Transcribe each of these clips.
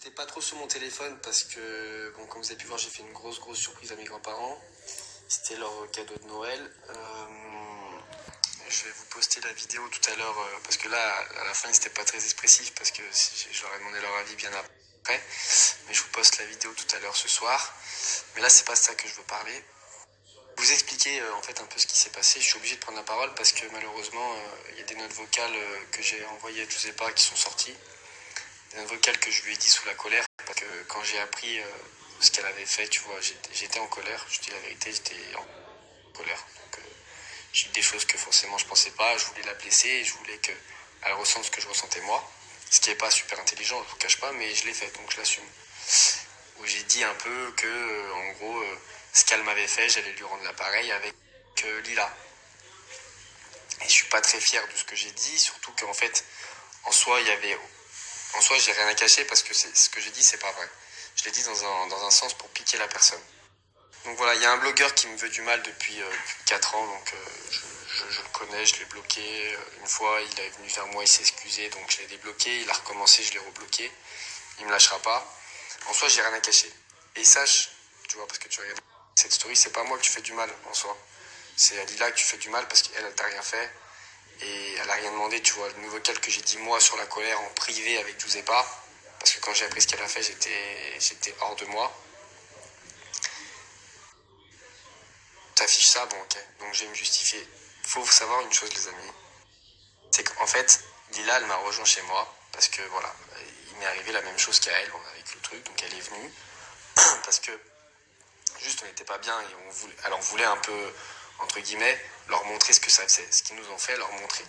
J'étais pas trop sur mon téléphone parce que, bon, comme vous avez pu voir, j'ai fait une grosse surprise à mes grands-parents. C'était leur cadeau de Noël. Je vais vous poster la vidéo tout à l'heure parce que là, à la fin, ils n'étaient pas très expressifs parce que je leur ai demandé leur avis bien après. Mais je vous poste la vidéo tout à l'heure ce soir. Mais là, c'est pas ça que je veux parler. Vous expliquer en fait un peu ce qui s'est passé. Je suis obligé de prendre la parole parce que malheureusement, il y a des notes vocales que j'ai envoyées à Giuseppa qui sont sorties. Des notes vocales que je lui ai dit sous la colère. Parce que quand j'ai appris ce qu'elle avait fait, tu vois, j'étais en colère. Je dis la vérité, j'étais en colère. Donc, j'ai dit des choses que forcément je pensais pas. Je voulais la blesser et je voulais qu'elle ressente ce que je ressentais moi. Ce qui n'est pas super intelligent, je vous cache pas, mais je l'ai fait, donc je l'assume. Où j'ai dit un peu que, en gros, ce qu'elle m'avait fait, j'allais lui rendre l'appareil avec Lila. Et je suis pas très fier de ce que j'ai dit, surtout qu'en fait, en soi, j'ai rien à cacher parce que ce que j'ai dit, c'est pas vrai. Je l'ai dit dans un sens pour piquer la personne. Donc voilà, il y a un blogueur qui me veut du mal depuis 4 ans, donc je le connais, je l'ai bloqué. Une fois, il est venu vers moi, il s'est excusé, donc je l'ai débloqué. Il a recommencé, je l'ai rebloqué. Il me lâchera pas. En soi, j'ai rien à cacher. Et sache, tu vois, parce que tu regardes cette story, c'est pas moi que tu fais du mal en soi. C'est à Lila que tu fais du mal parce qu'elle t'a rien fait. Et elle a rien demandé, tu vois. Le nouveau vocal que j'ai dit moi sur la colère en privé avec Giuseppa, parce que quand j'ai appris ce qu'elle a fait, j'étais hors de moi. T'affiches ça, bon ok. Donc je vais me justifier. Faut savoir une chose les amis. C'est qu'en fait, Lila elle m'a rejoint chez moi. Parce que voilà, il m'est arrivé la même chose qu'à elle, on a vécu le truc, donc elle est venue. Parce que juste on n'était pas bien et elle en voulait un peu, entre guillemets, leur montrer ce que ça faisait. Ce qu'ils nous ont fait, leur montrer.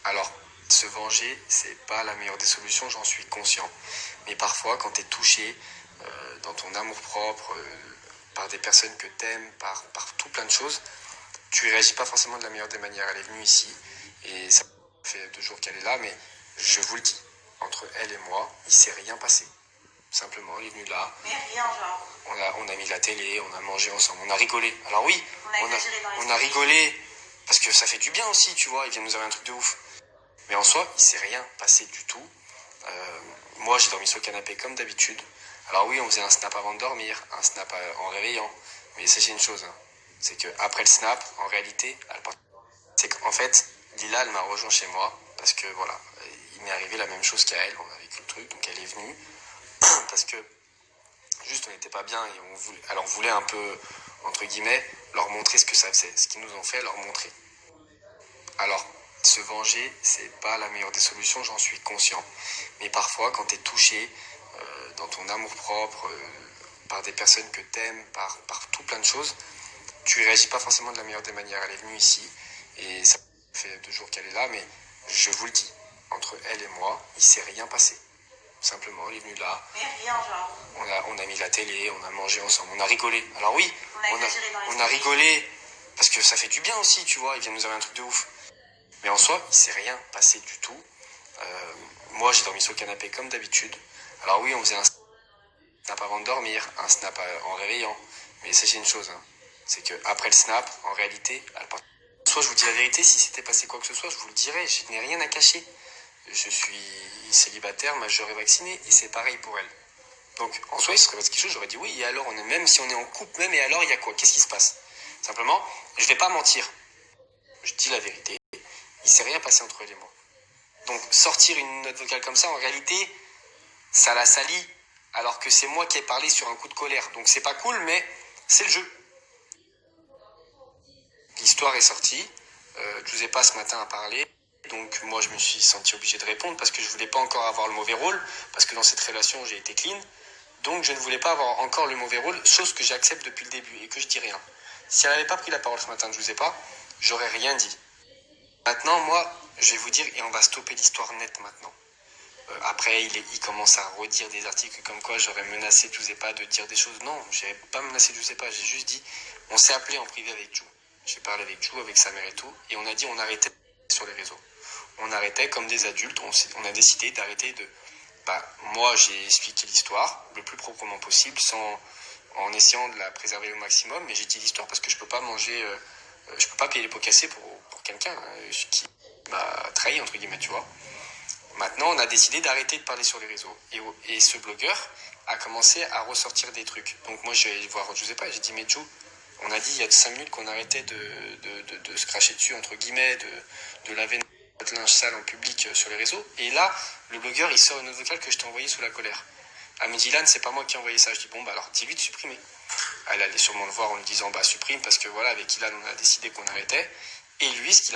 Alors, se venger, c'est pas la meilleure des solutions, j'en suis conscient. Mais parfois, quand t'es touché dans ton amour-propre, par des personnes que t'aimes, par tout plein de choses, tu réagis pas forcément de la meilleure des manières. Elle est venue ici, et ça fait 2 jours qu'elle est là, mais je vous le dis, entre elle et moi, il s'est rien passé. Simplement, elle est venue là. Mais rien, genre. On a mis la télé, on a mangé ensemble, on a rigolé. Alors oui, On a rigolé, parce que ça fait du bien aussi, tu vois, il vient nous arriver un truc de ouf. Mais en soi, il s'est rien passé du tout. Moi, j'ai dormi sur le canapé comme d'habitude. Alors oui, on faisait un snap avant de dormir, un snap en réveillant. Mais sachez une chose, hein, c'est qu'après le snap, en réalité, c'est qu'en fait, Lila, elle m'a rejoint chez moi. Parce que voilà, il m'est arrivé la même chose qu'à elle, on a vécu le truc, donc elle est venue. Parce que juste on n'était pas bien et elle en voulait un peu, entre guillemets, leur montrer ce que ça faisait. Ce qu'ils nous ont fait, leur montrer. Alors, se venger, c'est pas la meilleure des solutions, j'en suis conscient. Mais parfois, quand t'es touché dans ton amour-propre, par des personnes que t'aimes, par tout plein de choses, tu réagis pas forcément de la meilleure des manières. Elle est venue ici, et ça fait 2 jours qu'elle est là, mais je vous le dis, entre elle et moi, il s'est rien passé. Simplement, elle est venue là. Mais rien, genre. On a mis la télé, on a mangé ensemble, on a rigolé. Alors oui, On a rigolé, parce que ça fait du bien aussi, tu vois, il vient nous arriver un truc de ouf. Mais en soi, il s'est rien passé du tout. Moi, j'ai dormi sur le canapé comme d'habitude. Alors oui, on faisait un snap avant de dormir, un snap en réveillant. Mais sachez une chose, hein, c'est qu'après le snap, en réalité, soit je vous dis la vérité, si c'était passé quoi que ce soit, je vous le dirais, je n'ai rien à cacher. Je suis célibataire, majeur et vacciné, et c'est pareil pour elle. Donc, en soi, il serait passé quelque chose, j'aurais dit oui, et alors, même si on est en couple, même, et alors, il y a quoi? Qu'est-ce qui se passe? Simplement, je vais pas mentir. Je dis la vérité. Il s'est rien passé entre elle et moi. Donc sortir une note vocale comme ça, en réalité, ça la salit, alors que c'est moi qui ai parlé sur un coup de colère. Donc c'est pas cool, mais c'est le jeu. L'histoire est sortie. Giuseppa ce matin a parlé. Donc moi je me suis senti obligé de répondre parce que je voulais pas encore avoir le mauvais rôle, parce que dans cette relation j'ai été clean. Donc je ne voulais pas avoir encore le mauvais rôle, chose que j'accepte depuis le début et que je dis rien. Si elle n'avait pas pris la parole ce matin de Giuseppa, j'aurais rien dit. Maintenant, moi, je vais vous dire, et on va stopper l'histoire nette maintenant. Après, il commence à redire des articles comme quoi j'aurais menacé Giuseppa de dire des choses. Non, j'ai pas menacé Giuseppa, j'ai juste dit, on s'est appelé en privé avec Giu. J'ai parlé avec Giu, avec sa mère et tout, et on a dit on arrêtait sur les réseaux. On arrêtait comme des adultes, on a décidé d'arrêter de... moi, j'ai expliqué l'histoire le plus proprement possible, en essayant de la préserver au maximum, mais j'ai dit l'histoire parce que je peux pas manger... je peux pas payer les pots cassés pour quelqu'un qui m'a trahi, entre guillemets, tu vois. Maintenant, on a décidé d'arrêter de parler sur les réseaux. Et ce blogueur a commencé à ressortir des trucs. Donc moi, je vais voir Giuseppa et j'ai dit, mais Joe, on a dit il y a 5 minutes qu'on arrêtait de se cracher dessus, entre guillemets, de laver notre linge sale en public sur les réseaux. Et là, le blogueur, il sort une autre vocale que je t'ai envoyée sous la colère. Elle me dit, Ilan, c'est pas moi qui ai envoyé ça. Je dis, bon, bah alors, dis-lui de supprimer. Elle allait sûrement le voir en lui disant, bah supprime, parce que voilà, avec Ilan, on a décidé qu'on arrêtait. Et lui, ce qu'il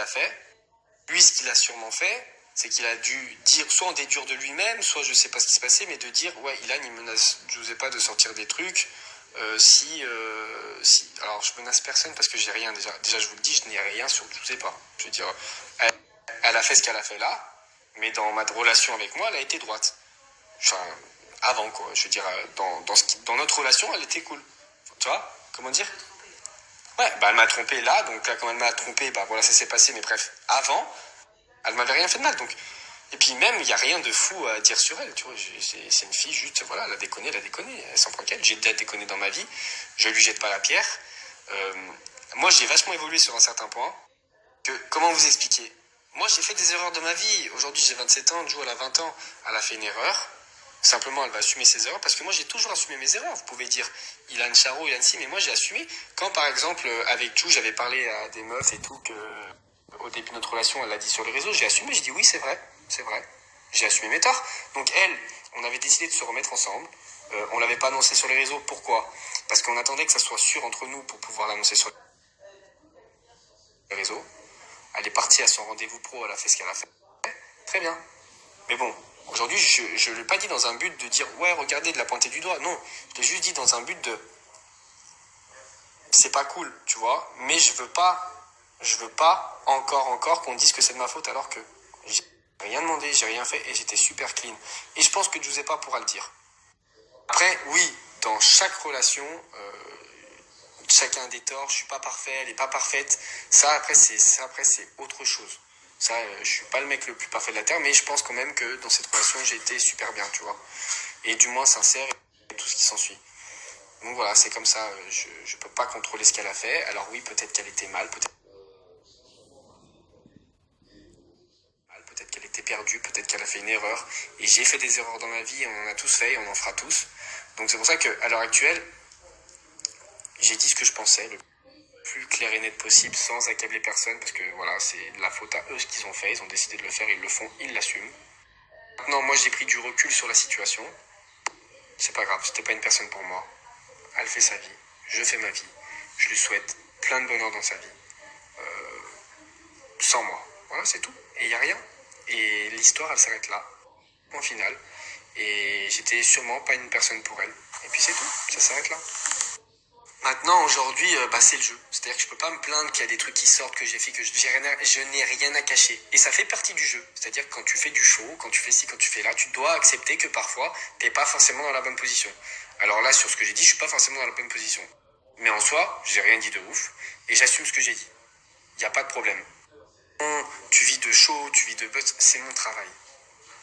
a sûrement fait, c'est qu'il a dû dire, soit en déduire de lui-même, soit je sais pas ce qui se passait, mais de dire, ouais, Ilan, il menace Giuseppa de sortir des trucs, si, alors je menace personne parce que j'ai rien, déjà je vous le dis, je n'ai rien sur Giuseppa. Je veux dire, elle a fait ce qu'elle a fait là, mais dans ma relation avec moi, elle a été droite. Enfin, avant quoi, je veux dire, dans notre relation, elle était cool. Tu vois, comment dire? Ouais, bah elle m'a trompé là, donc là quand elle m'a trompé, bah voilà, ça s'est passé, mais bref, avant, elle m'avait rien fait de mal, donc. Et puis même, il n'y a rien de fou à dire sur elle, tu vois, c'est une fille juste, voilà, elle a déconné, elle s'en prend qu'elle, j'ai déjà déconné dans ma vie, je lui jette pas la pierre. Moi, j'ai vachement évolué sur un certain point, comment vous expliquer? Moi, j'ai fait des erreurs de ma vie, aujourd'hui j'ai 27 ans, Jo elle a 20 ans, elle a fait une erreur, simplement elle va assumer ses erreurs, parce que moi j'ai toujours assumé mes erreurs, vous pouvez dire Ilan Charo, Ilan Si, mais moi j'ai assumé, quand par exemple avec Jo j'avais parlé à des meufs et tout, que au début de notre relation elle l'a dit sur les réseaux, j'ai assumé, j'ai dit oui c'est vrai, j'ai assumé mes torts, donc elle, on avait décidé de se remettre ensemble, on l'avait pas annoncé sur les réseaux, pourquoi? Parce qu'on attendait que ça soit sûr entre nous pour pouvoir l'annoncer sur les réseaux, elle est partie à son rendez-vous pro, elle a fait ce qu'elle a fait, très bien, mais bon, aujourd'hui, je ne l'ai pas dit dans un but de dire ouais, regardez, de la pointer du doigt. Non, je l'ai juste dit dans un but de c'est pas cool, tu vois. Mais je veux pas encore qu'on dise que c'est de ma faute alors que j'ai rien demandé, j'ai rien fait et j'étais super clean. Et je pense que Giuseppa pourra le dire. Après, oui, dans chaque relation, chacun a des torts. Je suis pas parfait, elle est pas parfaite. Ça après c'est autre chose. Ça, je suis pas le mec le plus parfait de la Terre, mais je pense quand même que dans cette relation, j'ai été super bien, tu vois. Et du moins sincère et tout ce qui s'ensuit. Donc voilà, c'est comme ça, je peux pas contrôler ce qu'elle a fait. Alors oui, peut-être qu'elle était mal, peut-être qu'elle était perdue, peut-être qu'elle a fait une erreur. Et j'ai fait des erreurs dans ma vie, on en a tous fait et on en fera tous. Donc c'est pour ça qu'à l'heure actuelle, j'ai dit ce que je pensais, le plus clair et net possible, sans accabler personne, parce que voilà, c'est la faute à eux ce qu'ils ont fait, ils ont décidé de le faire, ils le font, ils l'assument. Maintenant, moi j'ai pris du recul sur la situation, c'est pas grave, c'était pas une personne pour moi, elle fait sa vie, je fais ma vie, je lui souhaite plein de bonheur dans sa vie, sans moi, voilà c'est tout, et il y a rien, et l'histoire elle s'arrête là, point final, et j'étais sûrement pas une personne pour elle, et puis c'est tout, ça s'arrête là. Maintenant, aujourd'hui, c'est le jeu. C'est-à-dire que je peux pas me plaindre qu'il y a des trucs qui sortent, que j'ai fait, que je n'ai rien à cacher. Et ça fait partie du jeu. C'est-à-dire que quand tu fais du show, quand tu fais ci, quand tu fais là, tu dois accepter que parfois, t'es pas forcément dans la bonne position. Alors là, sur ce que j'ai dit, je suis pas forcément dans la bonne position. Mais en soi, j'ai rien dit de ouf. Et j'assume ce que j'ai dit. Il n'y a pas de problème. Tu vis de show, tu vis de buzz, c'est mon travail.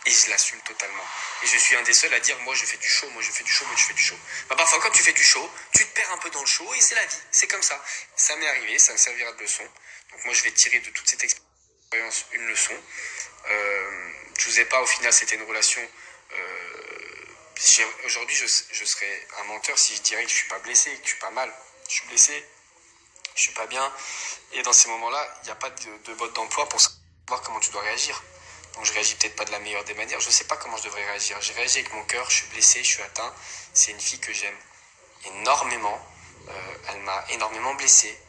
Et je l'assume totalement. Et je suis un des seuls à dire, moi je fais du show, moi je fais du show, moi je fais du show. Bah, parfois quand tu fais du show, tu te perds un peu dans le show et c'est la vie, c'est comme ça. Ça m'est arrivé, ça me servira de leçon. Donc moi je vais tirer de toute cette expérience une leçon. Je vous ai pas, au final c'était une relation... Aujourd'hui je serais un menteur si je dirais que je suis pas blessé, que je suis pas mal. Je suis blessé, je suis pas bien. Et dans ces moments-là, il n'y a pas de mode d'emploi pour savoir comment tu dois réagir. Donc je réagis peut-être pas de la meilleure des manières, je sais pas comment je devrais réagir. J'ai réagi avec mon cœur, je suis blessé, je suis atteint. C'est une fille que j'aime énormément. Elle m'a énormément blessé.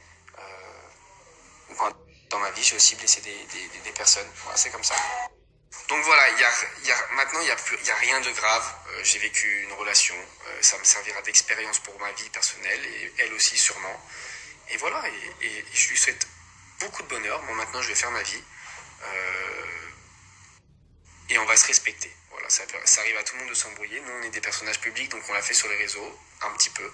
Dans ma vie, j'ai aussi blessé des personnes. Voilà, c'est comme ça. Donc voilà, maintenant il y a rien de grave. J'ai vécu une relation. Ça me servira d'expérience pour ma vie personnelle et elle aussi sûrement. Et voilà, et je lui souhaite beaucoup de bonheur. Moi maintenant je vais faire ma vie. Et on va se respecter. Voilà, ça arrive à tout le monde de s'embrouiller. Nous, on est des personnages publics, donc on l'a fait sur les réseaux, un petit peu.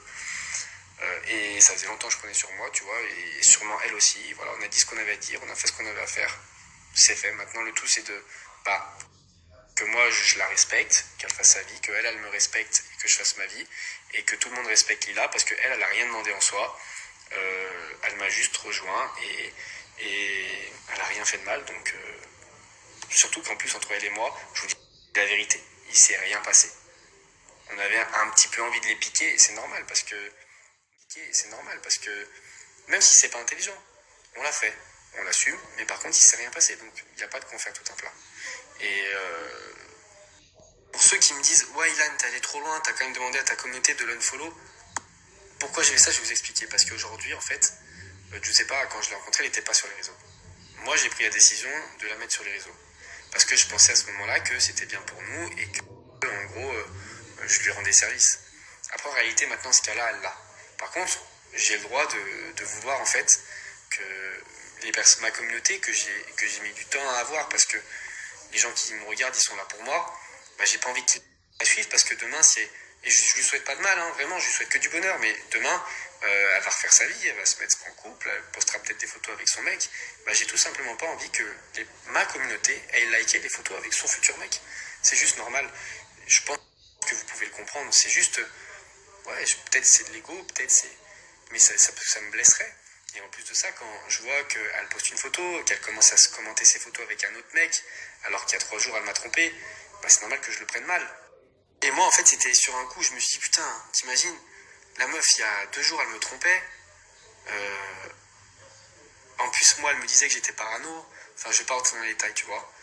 Et ça faisait longtemps que je prenais sur moi, tu vois, et sûrement elle aussi. Voilà, on a dit ce qu'on avait à dire, on a fait ce qu'on avait à faire. C'est fait. Maintenant, le tout, c'est que moi, je la respecte, qu'elle fasse sa vie, qu'elle, elle me respecte et que je fasse ma vie. Et que tout le monde respecte Lila, parce qu'elle, elle a rien demandé en soi. Elle m'a juste rejoint et elle a rien fait de mal, donc... Surtout qu'en plus, entre elle et moi, je vous dis la vérité, il s'est rien passé. On avait un petit peu envie de les piquer, et c'est normal parce que même si c'est pas intelligent, on l'a fait, on l'assume, mais par contre il s'est rien passé, donc il n'y a pas de quoi faire tout un plat. Et pour ceux qui me disent ouais Ilan t'es allé trop loin, t'as quand même demandé à ta communauté de l'unfollow, pourquoi j'ai fait ça, je vais vous expliquer, parce qu'aujourd'hui en fait, je sais pas, quand je l'ai rencontré, elle n'était pas sur les réseaux. Moi j'ai pris la décision de la mettre sur les réseaux, parce que je pensais à ce moment-là que c'était bien pour nous, et que en gros je lui rendais service. Après en réalité maintenant ce cas-là elle l'a. Par contre j'ai le droit de vouloir en fait que ma communauté que j'ai mis du temps à avoir, parce que les gens qui me regardent ils sont là pour moi, bah, j'ai pas envie qu'ils la suivent, parce que demain c'est, et je lui souhaite pas de mal, hein, vraiment je lui souhaite que du bonheur, mais demain elle va refaire sa vie, elle va se mettre en couple, elle postera peut-être des photos avec son mec, bah, j'ai tout simplement pas envie que ma communauté ait liké les photos avec son futur mec. C'est juste normal, je pense que vous pouvez le comprendre, c'est juste ouais, peut-être c'est de l'ego, peut-être c'est, mais ça me blesserait. Et en plus de ça, quand je vois qu'elle poste une photo, qu'elle commence à se commenter ses photos avec un autre mec, alors qu'il y a 3 jours elle m'a trompé, bah c'est normal que je le prenne mal. Et moi en fait c'était sur un coup, je me suis dit putain, t'imagines, la meuf il y a 2 jours elle me trompait, en plus moi elle me disait que j'étais parano, enfin je vais pas rentrer dans les détails tu vois,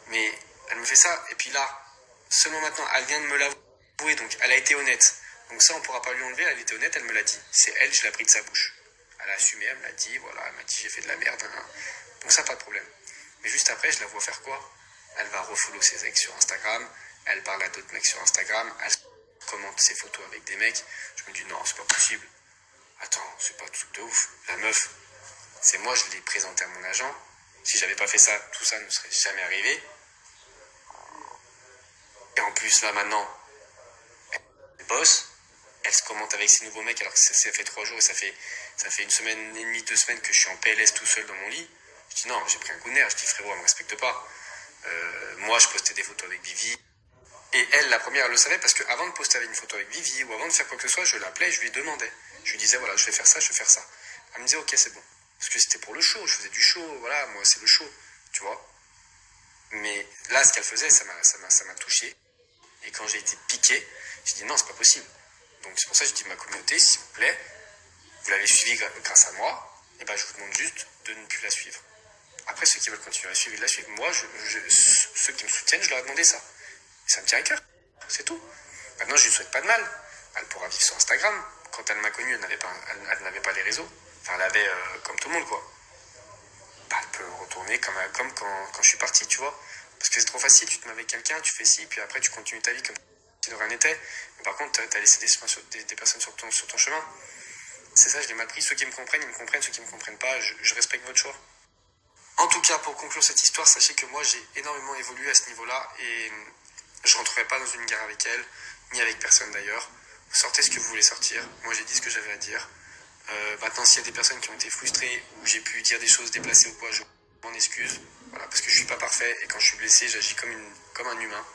mais elle me fait ça, et puis là, seulement maintenant, elle vient de me l'avouer, donc elle a été honnête. Donc ça on pourra pas lui enlever, elle était honnête, elle me l'a dit, c'est elle, je l'ai pris de sa bouche. Elle a assumé, elle me l'a dit, voilà, elle m'a dit j'ai fait de la merde, hein. Donc ça pas de problème. Mais juste après je la vois faire quoi? Elle va refollow ses ex sur Instagram, elle parle à d'autres mecs sur Instagram, elle commente ses photos avec des mecs, je me dis non c'est pas possible, attends c'est pas un truc de ouf, la meuf, c'est moi je l'ai présenté à mon agent, si j'avais pas fait ça, tout ça ne serait jamais arrivé, et en plus là maintenant, elle bosse, elle se commente avec ses nouveaux mecs alors que ça fait 3 jours et ça fait 1 semaine et demie, 2 semaines que je suis en PLS tout seul dans mon lit. Je dis non, j'ai pris un coup de nerf, je dis frérot, elle me respecte pas. Moi je postais des photos avec Vivi. Et elle, la première, elle le savait parce qu'avant de poster avec une photo avec Vivi ou avant de faire quoi que ce soit, je l'appelais, je lui demandais. Je lui disais voilà, je vais faire ça, je vais faire ça. Elle me disait ok, c'est bon. Parce que c'était pour le show, je faisais du show, voilà, moi c'est le show, tu vois. Mais là, ce qu'elle faisait, ça m'a touché. Et quand j'ai été piqué, j'ai dit non, c'est pas possible. Donc c'est pour ça que je dis ma communauté, s'il vous plaît, vous l'avez suivi grâce à moi, et ben je vous demande juste de ne plus la suivre. Après, ceux qui veulent continuer à la suivre, ils la suivent. Moi, ceux qui me soutiennent, je leur ai demandé ça. Et ça me tient à cœur, c'est tout. Maintenant, je ne lui souhaite pas de mal. Elle pourra vivre sur Instagram. Quand elle m'a connu, elle n'avait pas les réseaux. Enfin, elle avait comme tout le monde, quoi. Bah, elle peut retourner comme quand je suis parti, tu vois. Parce que c'est trop facile, tu te mets avec quelqu'un, tu fais ci, puis après tu continues ta vie comme si de rien n'était. Mais par contre, t'as laissé des personnes sur ton chemin. C'est ça, je l'ai mal pris. Ceux qui me comprennent, ils me comprennent. Ceux qui me comprennent pas, je respecte votre choix. En tout cas, pour conclure cette histoire, sachez que moi, j'ai énormément évolué à ce niveau-là et je rentrerai pas dans une guerre avec elle, ni avec personne d'ailleurs. Sortez ce que vous voulez sortir. Moi, j'ai dit ce que j'avais à dire. Maintenant, s'il y a des personnes qui ont été frustrées ou j'ai pu dire des choses déplacées ou quoi, je m'en excuse. Voilà, parce que je suis pas parfait et quand je suis blessé, j'agis comme un humain.